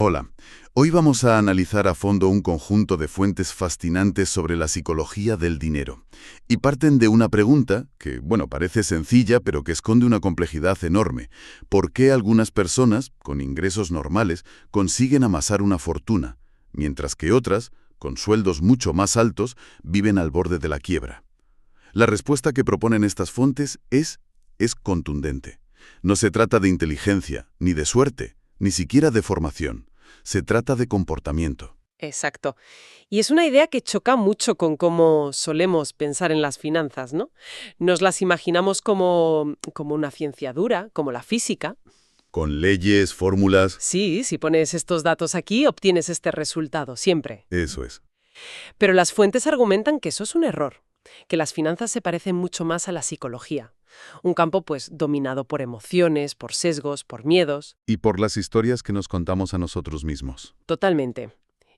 Hola, hoy vamos a analizar a fondo un conjunto de fuentes fascinantes sobre la psicología del dinero. Y parten de una pregunta que, parece sencilla, pero que esconde una complejidad enorme. ¿Por qué algunas personas, con ingresos normales, consiguen amasar una fortuna, mientras que otras, con sueldos mucho más altos, viven al borde de la quiebra? La respuesta que proponen estas fuentes es contundente. No se trata de inteligencia, ni de suerte, ni siquiera de formación. Se trata de comportamiento. Exacto. Y es una idea que choca mucho con cómo solemos pensar en las finanzas, ¿no? Nos las imaginamos como una ciencia dura, como la física. Con leyes, fórmulas. Sí, si pones estos datos aquí, obtienes este resultado, siempre. Eso es. Pero las fuentes argumentan que eso es un error, que las finanzas se parecen mucho más a la psicología. Un campo, pues, dominado por emociones, por sesgos, por miedos. Y por las historias que nos contamos a nosotros mismos. Totalmente.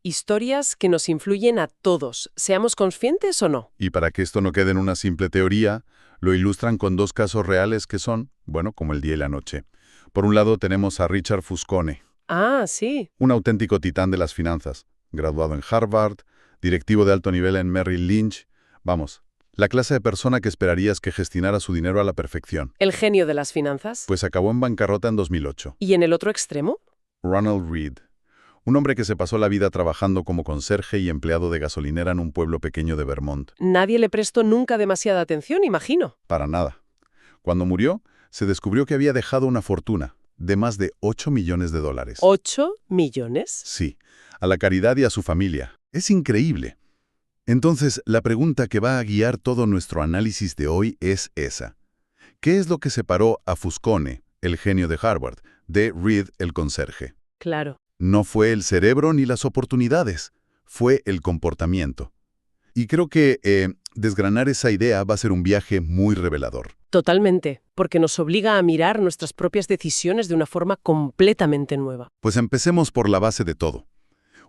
Historias que nos influyen a todos, seamos conscientes o no. Y para que esto no quede en una simple teoría, lo ilustran con dos casos reales que son, como el día y la noche. Por un lado tenemos a Richard Fuscone, Ah, sí. un auténtico titán de las finanzas, graduado en Harvard, directivo de alto nivel en Merrill Lynch. Vamos, la clase de persona que esperarías que gestionara su dinero a la perfección. El genio de las finanzas. Pues acabó en bancarrota en 2008. ¿Y en el otro extremo? Ronald Read, un hombre que se pasó la vida trabajando como conserje y empleado de gasolinera en un pueblo pequeño de Vermont. Nadie le prestó nunca demasiada atención, imagino. Para nada. Cuando murió, se descubrió que había dejado una fortuna de más de $8 millones. ¿8 millones? Sí, a la caridad y a su familia. Es increíble. Entonces, la pregunta que va a guiar todo nuestro análisis de hoy es esa. ¿Qué es lo que separó a Fuscone, el genio de Harvard, de Read, el conserje? Claro. No fue el cerebro ni las oportunidades, fue el comportamiento. Y creo que desgranar esa idea va a ser un viaje muy revelador. Totalmente, porque nos obliga a mirar nuestras propias decisiones de una forma completamente nueva. Pues empecemos por la base de todo.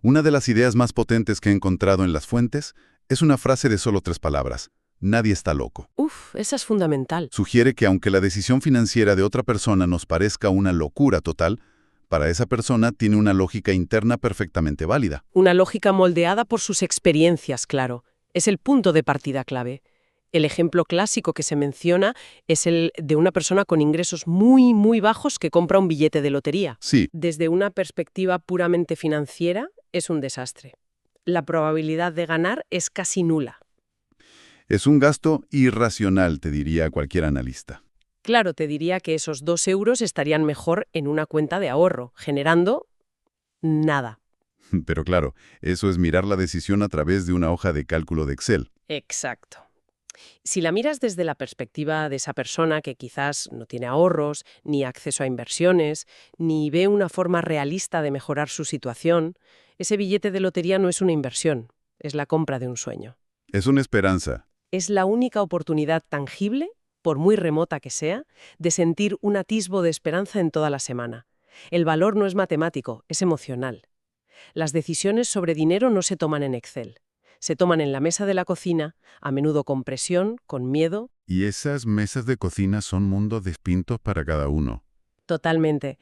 Una de las ideas más potentes que he encontrado en las fuentes es una frase de solo 3 palabras. Nadie está loco. Uf, esa es fundamental. Sugiere que aunque la decisión financiera de otra persona nos parezca una locura total, para esa persona tiene una lógica interna perfectamente válida. Una lógica moldeada por sus experiencias, claro. Es el punto de partida clave. El ejemplo clásico que se menciona es el de una persona con ingresos muy, muy bajos que compra un billete de lotería. Sí, Desde una perspectiva puramente financiera, es un desastre. La probabilidad de ganar es casi nula. es un gasto irracional, te diría cualquier analista. Claro, te diría que esos 2 euros estarían mejor en una cuenta de ahorro, generando nada. Pero claro, eso es mirar la decisión a través de una hoja de cálculo de Excel. Exacto. Si la miras desde la perspectiva de esa persona que quizás no tiene ahorros, ni acceso a inversiones, ni ve una forma realista de mejorar su situación, ese billete de lotería no es una inversión, es la compra de un sueño. Es una esperanza. Es la única oportunidad tangible, por muy remota que sea, de sentir un atisbo de esperanza en toda la semana. El valor no es matemático, es emocional. Las decisiones sobre dinero no se toman en Excel. Se toman en la mesa de la cocina, a menudo con presión, con miedo. Y esas mesas de cocina son mundos distintos para cada uno. Totalmente.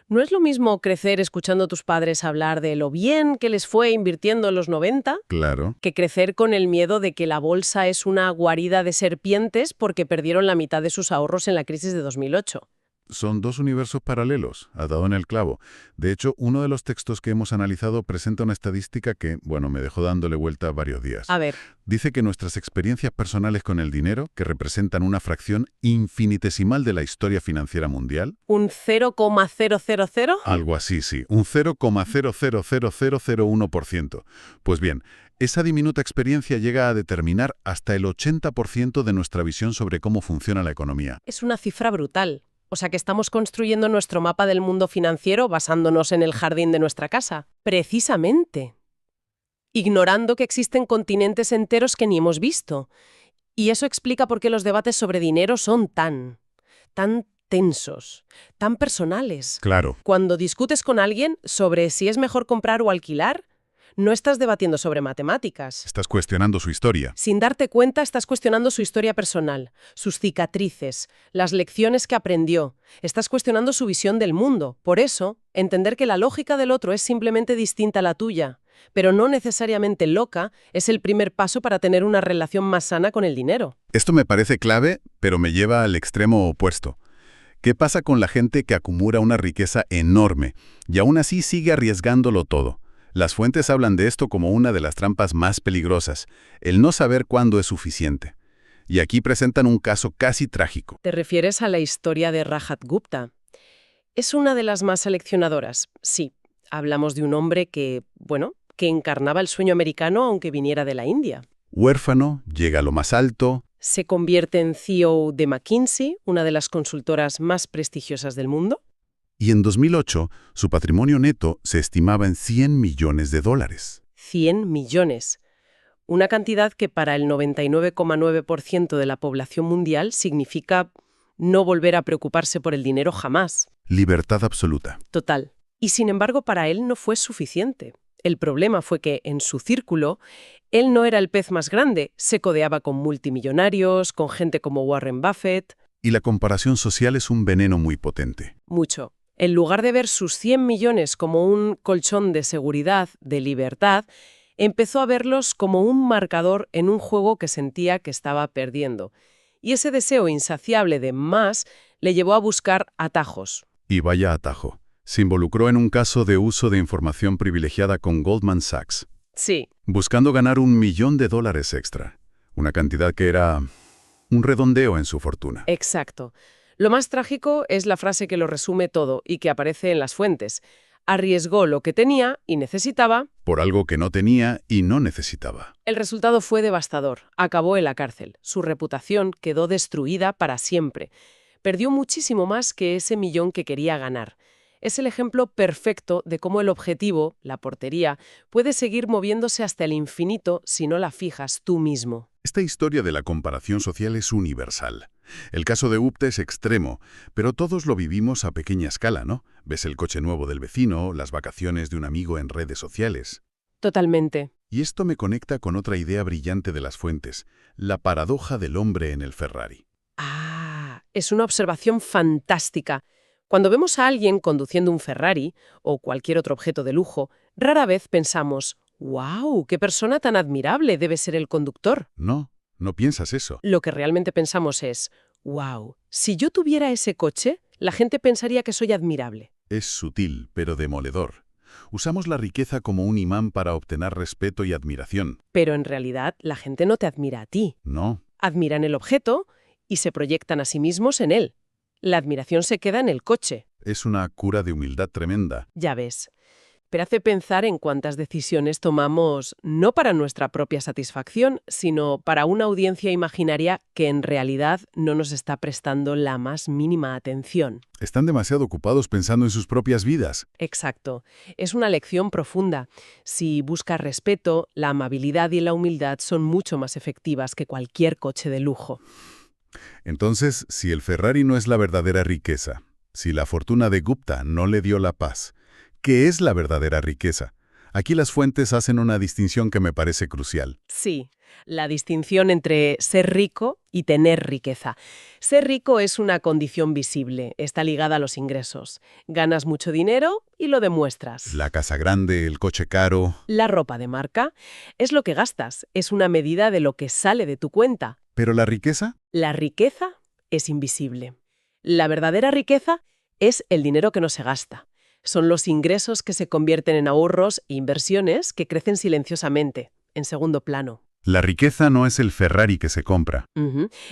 No es lo mismo crecer escuchando a tus padres hablar de lo bien que les fue invirtiendo en los 90 Claro. que crecer con el miedo de que la bolsa es una guarida de serpientes porque perdieron la mitad de sus ahorros en la crisis de 2008. Son dos universos paralelos, ha dado en el clavo. De hecho, uno de los textos que hemos analizado presenta una estadística que, me dejó dándole vuelta varios días. A ver, Dice que nuestras experiencias personales con el dinero, que representan una fracción infinitesimal de la historia financiera mundial, ¿un 0,000? algo así, sí, un 0,00001%. Pues bien, esa diminuta experiencia llega a determinar hasta el 80% de nuestra visión sobre cómo funciona la economía. Es una cifra brutal. O sea que estamos construyendo nuestro mapa del mundo financiero basándonos en el jardín de nuestra casa. Precisamente. Ignorando que existen continentes enteros que ni hemos visto. Y eso explica por qué los debates sobre dinero son tan tensos, tan personales. Claro. Cuando discutes con alguien sobre si es mejor comprar o alquilar, No estás debatiendo sobre matemáticas. Estás cuestionando su historia. Sin darte cuenta, estás cuestionando su historia personal, sus cicatrices, las lecciones que aprendió. Estás cuestionando su visión del mundo. Por eso, entender que la lógica del otro es simplemente distinta a la tuya, pero no necesariamente loca, es el primer paso para tener una relación más sana con el dinero. Esto me parece clave, pero me lleva al extremo opuesto. ¿Qué pasa con la gente que acumula una riqueza enorme y aún así sigue arriesgándolo todo? Las fuentes hablan de esto como una de las trampas más peligrosas, el no saber cuándo es suficiente. Y aquí presentan un caso casi trágico. ¿Te refieres a la historia de Rajat Gupta? Es una de las más seleccionadoras, sí. Hablamos de un hombre que encarnaba el sueño americano aunque viniera de la India. Huérfano, llega a lo más alto. Se convierte en CEO de McKinsey, una de las consultoras más prestigiosas del mundo. Y en 2008, su patrimonio neto se estimaba en $100 millones. 100 millones. Una cantidad que para el 99,9% de la población mundial significa no volver a preocuparse por el dinero jamás. Libertad absoluta. Total. Y sin embargo, para él no fue suficiente. El problema fue que, en su círculo, él no era el pez más grande. Se codeaba con multimillonarios, con gente como Warren Buffett. Y la comparación social es un veneno muy potente. Mucho. En lugar de ver sus 100 millones como un colchón de seguridad, de libertad, empezó a verlos como un marcador en un juego que sentía que estaba perdiendo. Y ese deseo insaciable de más le llevó a buscar atajos. Y vaya atajo. Se involucró en un caso de uso de información privilegiada con Goldman Sachs. Sí. Buscando ganar $1 millón extra. Una cantidad que era un redondeo en su fortuna. Exacto. Lo más trágico es la frase que lo resume todo y que aparece en las fuentes. Arriesgó lo que tenía y necesitaba por algo que no tenía y no necesitaba. El resultado fue devastador. Acabó en la cárcel. Su reputación quedó destruida para siempre. Perdió muchísimo más que ese millón que quería ganar. Es el ejemplo perfecto de cómo el objetivo, la portería, puede seguir moviéndose hasta el infinito si no la fijas tú mismo. Esta historia de la comparación social es universal. El caso de Gupta es extremo, pero todos lo vivimos a pequeña escala, ¿no? Ves el coche nuevo del vecino, las vacaciones de un amigo en redes sociales. Totalmente. Y esto me conecta con otra idea brillante de las fuentes, la paradoja del hombre en el Ferrari. Es una observación fantástica. Cuando vemos a alguien conduciendo un Ferrari o cualquier otro objeto de lujo, rara vez pensamos, ¡wow! ¡Qué persona tan admirable debe ser el conductor! No piensas eso. Lo que realmente pensamos es, ¡wow! Si yo tuviera ese coche, la gente pensaría que soy admirable. Es sutil, pero demoledor. Usamos la riqueza como un imán para obtener respeto y admiración. Pero en realidad, la gente no te admira a ti. No. Admiran el objeto y se proyectan a sí mismos en él. La admiración se queda en el coche. Es una cura de humildad tremenda. Ya ves. Pero hace pensar en cuántas decisiones tomamos no para nuestra propia satisfacción, sino para una audiencia imaginaria que en realidad no nos está prestando la más mínima atención. Están demasiado ocupados pensando en sus propias vidas. Exacto. Es una lección profunda. Si buscas respeto, la amabilidad y la humildad son mucho más efectivas que cualquier coche de lujo. Entonces, si el Ferrari no es la verdadera riqueza, si la fortuna de Gupta no le dio la paz, ¿qué es la verdadera riqueza? Aquí las fuentes hacen una distinción que me parece crucial. Sí, la distinción entre ser rico y tener riqueza. Ser rico es una condición visible, está ligada a los ingresos. Ganas mucho dinero y lo demuestras. La casa grande, el coche caro. La ropa de marca es lo que gastas, es una medida de lo que sale de tu cuenta. ¿Pero la riqueza? La riqueza es invisible. La verdadera riqueza es el dinero que no se gasta. Son los ingresos que se convierten en ahorros e inversiones que crecen silenciosamente, en segundo plano. La riqueza no es el Ferrari que se compra.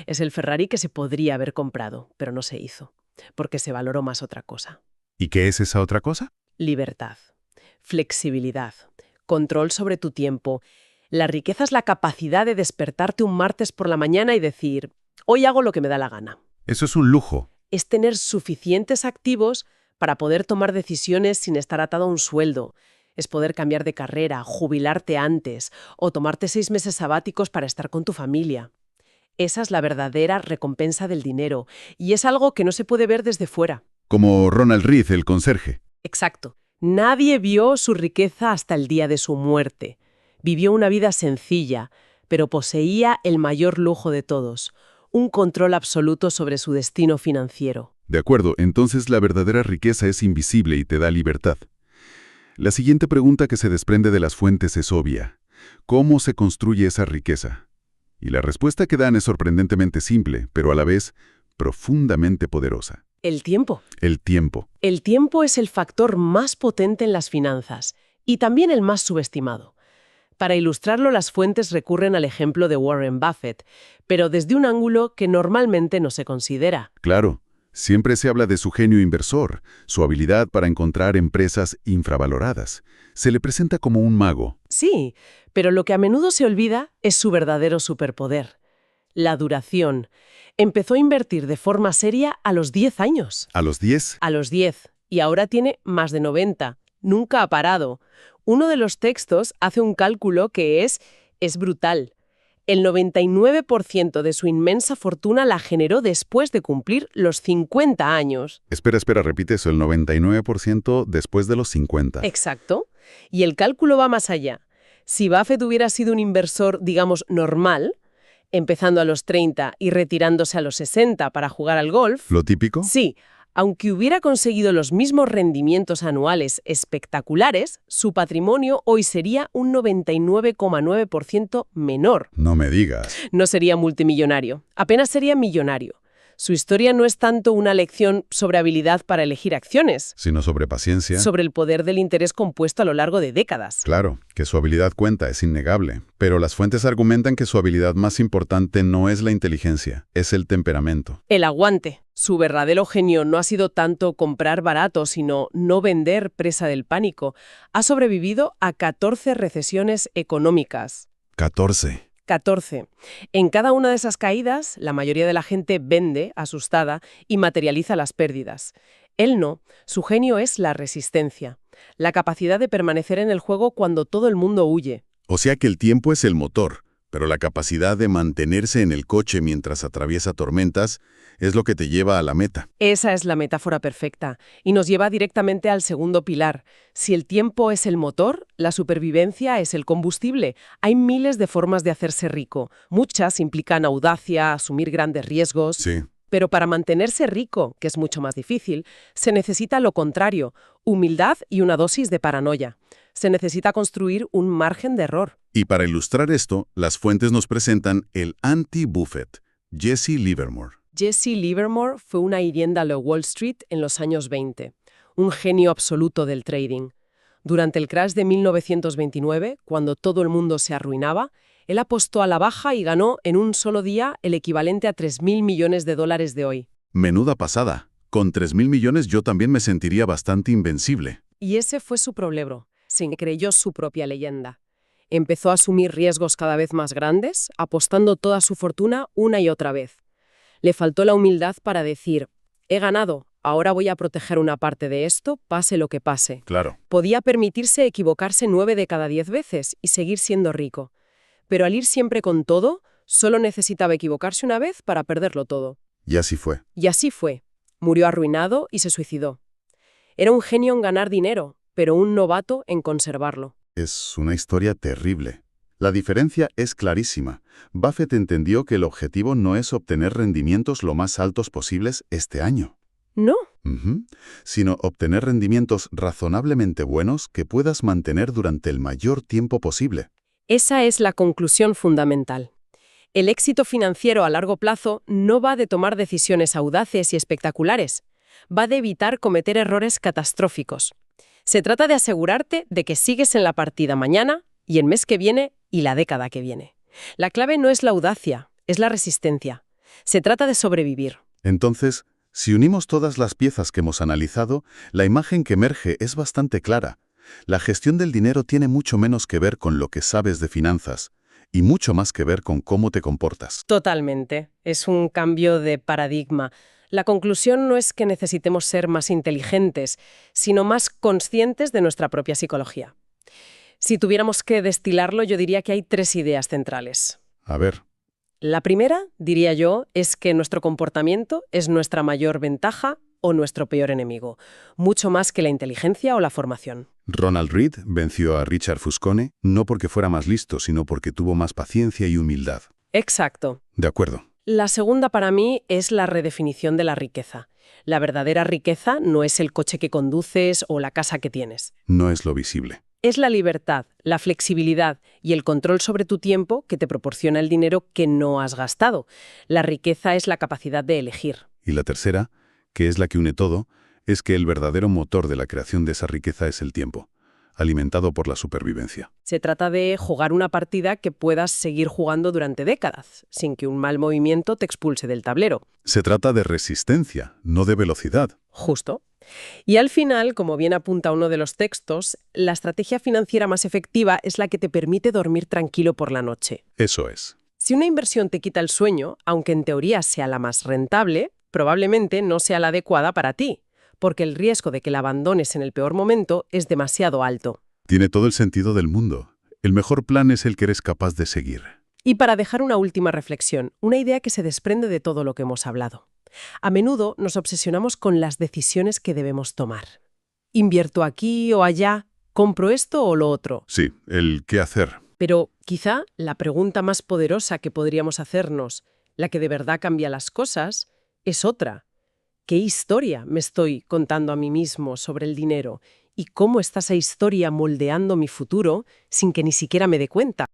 Es el Ferrari que se podría haber comprado, pero no se hizo, porque se valoró más otra cosa. ¿Y qué es esa otra cosa? Libertad, flexibilidad, control sobre tu tiempo. La riqueza es la capacidad de despertarte un martes por la mañana y decir, hoy hago lo que me da la gana. Eso es un lujo. Es tener suficientes activos para poder tomar decisiones sin estar atado a un sueldo. Es poder cambiar de carrera, jubilarte antes o tomarte 6 meses sabáticos para estar con tu familia. Esa es la verdadera recompensa del dinero y es algo que no se puede ver desde fuera. Como Ronald Reed, el conserje. Exacto. Nadie vio su riqueza hasta el día de su muerte. Vivió una vida sencilla, pero poseía el mayor lujo de todos, un control absoluto sobre su destino financiero. De acuerdo, entonces la verdadera riqueza es invisible y te da libertad. La siguiente pregunta que se desprende de las fuentes es obvia. ¿Cómo se construye esa riqueza? Y la respuesta que dan es sorprendentemente simple, pero a la vez profundamente poderosa. El tiempo. El tiempo. El tiempo es el factor más potente en las finanzas y también el más subestimado. Para ilustrarlo, las fuentes recurren al ejemplo de Warren Buffett, pero desde un ángulo que normalmente no se considera. Claro, siempre se habla de su genio inversor, su habilidad para encontrar empresas infravaloradas. Se le presenta como un mago. Sí, pero lo que a menudo se olvida es su verdadero superpoder: la duración. Empezó a invertir de forma seria a los 10 años. ¿A los 10? A los 10, y ahora tiene más de 90. Nunca ha parado. Uno de los textos hace un cálculo que es brutal. El 99% de su inmensa fortuna la generó después de cumplir los 50 años. Espera, repite eso, el 99% después de los 50. Exacto. Y el cálculo va más allá. Si Buffett hubiera sido un inversor, digamos, normal, empezando a los 30 y retirándose a los 60 para jugar al golf... ¿Lo típico? Sí. Aunque hubiera conseguido los mismos rendimientos anuales espectaculares, su patrimonio hoy sería un 99,9% menor. No me digas. No sería multimillonario, apenas sería millonario. Su historia no es tanto una lección sobre habilidad para elegir acciones, Sino sobre paciencia. sobre el poder del interés compuesto a lo largo de décadas. Claro, que su habilidad cuenta, es innegable. Pero las fuentes argumentan que su habilidad más importante no es la inteligencia, es el temperamento. El aguante. Su verdadero genio no ha sido tanto comprar barato, sino no vender presa del pánico. Ha sobrevivido a 14 recesiones económicas. 14. 14. En cada una de esas caídas, la mayoría de la gente vende, asustada, y materializa las pérdidas. Él no. Su genio es la resistencia, la capacidad de permanecer en el juego cuando todo el mundo huye. O sea que el tiempo es el motor, pero la capacidad de mantenerse en el coche mientras atraviesa tormentas es lo que te lleva a la meta. Esa es la metáfora perfecta, y nos lleva directamente al segundo pilar. Si el tiempo es el motor, la supervivencia es el combustible. Hay miles de formas de hacerse rico. Muchas implican audacia, asumir grandes riesgos. Sí. Pero para mantenerse rico, que es mucho más difícil, se necesita lo contrario: humildad y una dosis de paranoia. Se necesita construir un margen de error. Y para ilustrar esto, las fuentes nos presentan el anti-Buffett, Jesse Livermore. Jesse Livermore fue una hirienda a la Wall Street en los años 20, un genio absoluto del trading. Durante el crash de 1929, cuando todo el mundo se arruinaba, él apostó a la baja y ganó en un solo día el equivalente a 3.000 millones de dólares de hoy. Menuda pasada. Con 3.000 millones yo también me sentiría bastante invencible. Y ese fue su problema. Se creyó su propia leyenda. Empezó a asumir riesgos cada vez más grandes, apostando toda su fortuna una y otra vez. Le faltó la humildad para decir: he ganado, ahora voy a proteger una parte de esto, pase lo que pase. Claro. Podía permitirse equivocarse 9 de cada 10 veces y seguir siendo rico. Pero al ir siempre con todo, solo necesitaba equivocarse una vez para perderlo todo. Y así fue. Y así fue. Murió arruinado y se suicidó. Era un genio en ganar dinero, pero un novato en conservarlo. Es una historia terrible. La diferencia es clarísima. Buffett entendió que el objetivo no es obtener rendimientos lo más altos posibles este año. ¿No? Sino obtener rendimientos razonablemente buenos que puedas mantener durante el mayor tiempo posible. Esa es la conclusión fundamental. El éxito financiero a largo plazo no va de tomar decisiones audaces y espectaculares. Va de evitar cometer errores catastróficos. Se trata de asegurarte de que sigues en la partida mañana y el mes que viene y la década que viene. La clave no es la audacia, es la resistencia. Se trata de sobrevivir. Entonces, si unimos todas las piezas que hemos analizado, la imagen que emerge es bastante clara. La gestión del dinero tiene mucho menos que ver con lo que sabes de finanzas y mucho más que ver con cómo te comportas. Totalmente. Es un cambio de paradigma. La conclusión no es que necesitemos ser más inteligentes, sino más conscientes de nuestra propia psicología. Si tuviéramos que destilarlo, yo diría que hay 3 ideas centrales. A ver. La primera, diría yo, es que nuestro comportamiento es nuestra mayor ventaja o nuestro peor enemigo, mucho más que la inteligencia o la formación. Ronald Read venció a Richard Fuscone no porque fuera más listo, sino porque tuvo más paciencia y humildad. Exacto. De acuerdo. La segunda para mí es la redefinición de la riqueza. La verdadera riqueza no es el coche que conduces o la casa que tienes. No es lo visible. Es la libertad, la flexibilidad y el control sobre tu tiempo que te proporciona el dinero que no has gastado. La riqueza es la capacidad de elegir. Y la tercera, que es la que une todo, es que el verdadero motor de la creación de esa riqueza es el tiempo, alimentado por la supervivencia. Se trata de jugar una partida que puedas seguir jugando durante décadas, sin que un mal movimiento te expulse del tablero. Se trata de resistencia, no de velocidad. Justo. Y al final, como bien apunta uno de los textos, la estrategia financiera más efectiva es la que te permite dormir tranquilo por la noche. Eso es. Si una inversión te quita el sueño, aunque en teoría sea la más rentable, probablemente no sea la adecuada para ti, porque el riesgo de que la abandones en el peor momento es demasiado alto. Tiene todo el sentido del mundo. El mejor plan es el que eres capaz de seguir. Y para dejar una última reflexión, una idea que se desprende de todo lo que hemos hablado. A menudo nos obsesionamos con las decisiones que debemos tomar. ¿Invierto aquí o allá? ¿Compro esto o lo otro? Sí, el qué hacer. Pero quizá la pregunta más poderosa que podríamos hacernos, la que de verdad cambia las cosas, es otra. ¿Qué historia me estoy contando a mí mismo sobre el dinero? ¿Y cómo está esa historia moldeando mi futuro sin que ni siquiera me dé cuenta?